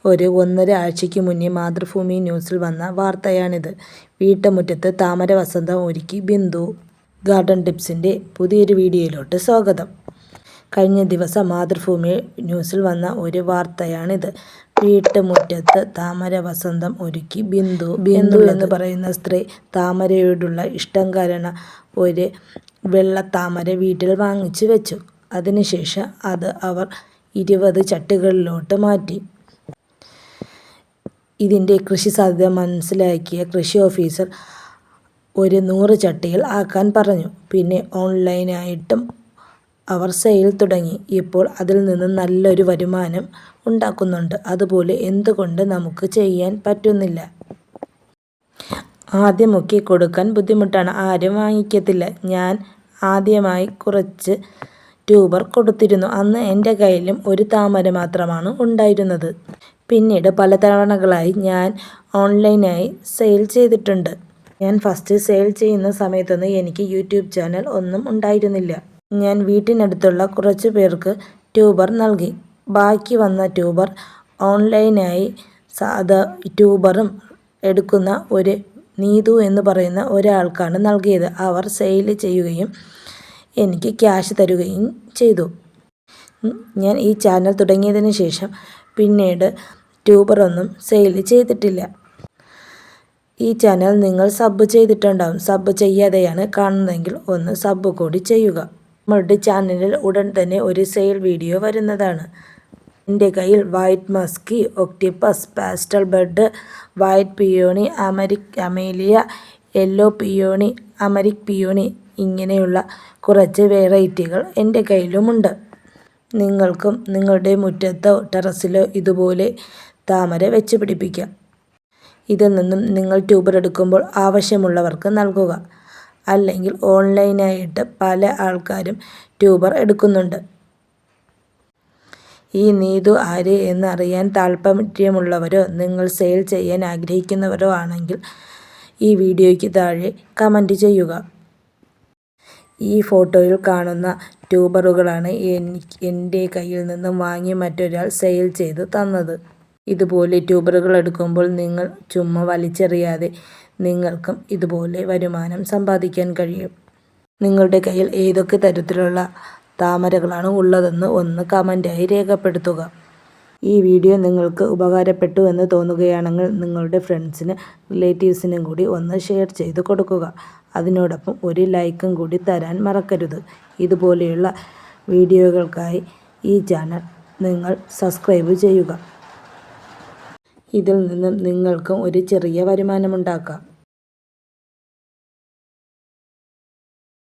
ഒരു 1.5 ആഴ്ചയ്ക്ക് മുന്നേ മാതൃഭൂമി ന്യൂസിൽ വന്ന വാർത്തയാണിത്. വീട്ടുമുറ്റത്ത് താമര വസന്തം ഒരുക്കി ബിന്ദു. ഗാർഡൻ ടിപ്സിൻ്റെ പുതിയൊരു വീഡിയോയിലോട്ട് സ്വാഗതം. കഴിഞ്ഞ ദിവസം മാതൃഭൂമി ന്യൂസിൽ വന്ന ഒരു വാർത്തയാണിത്. വീട്ടുമുറ്റത്ത് താമര വസന്തം ഒരുക്കി ബിന്ദു. ബിന്ദു എന്ന് പറയുന്ന സ്ത്രീ താമരയോടുള്ള ഇഷ്ടം കാരണം ഒരു വെള്ളത്താമര വീട്ടിൽ വാങ്ങിച്ചു വെച്ചു. അതിനുശേഷം അത് അവർ 20 ചട്ടികളിലോട്ട് മാറ്റി. ഇതിൻ്റെ കൃഷി സാധ്യത മനസ്സിലാക്കിയ കൃഷി ഓഫീസർ ഒരു 100 ചട്ടികൾ ആക്കാൻ പറഞ്ഞു. പിന്നെ ഓൺലൈനായിട്ടും അവർ സെയിൽ തുടങ്ങി. ഇപ്പോൾ അതിൽ നിന്ന് നല്ലൊരു വരുമാനം ഉണ്ടാക്കുന്നുണ്ട്. അതുപോലെ എന്തുകൊണ്ട് നമുക്ക് ചെയ്യാൻ പറ്റുന്നില്ല? ആദ്യമൊക്കെ കൊടുക്കാൻ ബുദ്ധിമുട്ടാണ്, ആരും വാങ്ങിക്കത്തില്ല. ഞാൻ ആദ്യമായി കുറച്ച് ട്യൂബർ കൊടുത്തിരുന്നു. അന്ന് എൻ്റെ കയ്യിലും ഒരു താമര മാത്രമാണ് ഉണ്ടായിരുന്നത്. പിന്നീട് പല തവണകളായി ഞാൻ ഓൺലൈനായി സെയിൽ ചെയ്തിട്ടുണ്ട്. ഞാൻ ഫസ്റ്റ് സെയിൽ ചെയ്യുന്ന സമയത്തൊന്നും എനിക്ക് യൂട്യൂബ് ചാനൽ ഒന്നും ഉണ്ടായിരുന്നില്ല. ഞാൻ വീട്ടിനടുത്തുള്ള കുറച്ച് പേർക്ക് ട്യൂബർ നൽകി. ബാക്കി വന്ന ട്യൂബർ ഓൺലൈനായി സാധാ ട്യൂബറും എടുക്കുന്ന ഒരു നീതു എന്ന് പറയുന്ന ഒരാൾക്കാണ് നൽകിയത്. അവർ സെയിൽ ചെയ്യുകയും എനിക്ക് ക്യാഷ് തരുകയും ചെയ്തു. ഞാൻ ഈ ചാനൽ തുടങ്ങിയതിന് ശേഷം പിന്നീട് ട്യൂബറൊന്നും സെയിൽ ചെയ്തിട്ടില്ല. ഈ ചാനൽ നിങ്ങൾ സബ് ചെയ്തിട്ടുണ്ടാവും. സബ് ചെയ്യാതെയാണ് കാണുന്നതെങ്കിൽ ഒന്ന് സബ് കൂടി ചെയ്യുക. നമ്മളുടെ ചാനലിൽ ഉടൻ തന്നെ ഒരു സെയിൽ വീഡിയോ വരുന്നതാണ്. എൻ്റെ കയ്യിൽ white musky, octopus, pastel bud, white peony, അമരിക് അമേലിയ, യെല്ലോ പിയോണി, അമരിക് പിയോണി ഇങ്ങനെയുള്ള കുറച്ച് വെറൈറ്റികൾ എൻ്റെ കയ്യിലുമുണ്ട്. നിങ്ങൾക്കും നിങ്ങളുടെ മുറ്റത്തോ ടെറസിലോ ഇതുപോലെ താമര വെച്ച് പിടിപ്പിക്കാം. ഇതിൽ നിന്നും നിങ്ങൾ ട്യൂബർ എടുക്കുമ്പോൾ ആവശ്യമുള്ളവർക്ക് നൽകുക. അല്ലെങ്കിൽ ഓൺലൈനായിട്ട് പല ആൾക്കാരും ട്യൂബർ എടുക്കുന്നുണ്ട്. ഈ നീതു ആര് എന്നറിയാൻ താല്പര്യമുള്ളവരോ നിങ്ങൾ സെയിൽ ചെയ്യാൻ ആഗ്രഹിക്കുന്നവരോ ആണെങ്കിൽ ഈ വീഡിയോയ്ക്ക് താഴെ കമൻറ്റ് ചെയ്യുക. ഈ ഫോട്ടോയിൽ കാണുന്ന ട്യൂബറുകളാണ് എൻ്റെ കയ്യിൽ നിന്നും വാങ്ങി മറ്റൊരാൾ സെയിൽ ചെയ്ത് തന്നത്. ഇതുപോലെ ട്യൂബറുകൾ എടുക്കുമ്പോൾ നിങ്ങൾ ചുമ്മാ വലിച്ചെറിയാതെ നിങ്ങൾക്കും ഇതുപോലെ വരുമാനം സമ്പാദിക്കാൻ കഴിയും. നിങ്ങളുടെ കയ്യിൽ ഏതൊക്കെ തരത്തിലുള്ള താമരകളാണ് ഉള്ളതെന്ന് ഒന്ന് കമൻറ്റായി രേഖപ്പെടുത്തുക. ഈ വീഡിയോ നിങ്ങൾക്ക് ഉപകാരപ്പെട്ടു എന്ന് തോന്നുകയാണെങ്കിൽ നിങ്ങളുടെ ഫ്രണ്ട്സിന് റിലേറ്റീവ്സിനും കൂടി ഒന്ന് ഷെയർ ചെയ്ത് കൊടുക്കുക. അതിനോടൊപ്പം ഒരു ലൈക്കും കൂടി തരാൻ മറക്കരുത്. ഇതുപോലെയുള്ള വീഡിയോകൾക്കായി ഈ ചാനൽ നിങ്ങൾ സബ്സ്ക്രൈബ് ചെയ്യുക. ഇതിൽ നിന്നും നിങ്ങൾക്കും ഒരു ചെറിയ വരുമാനമുണ്ടാക്കാം.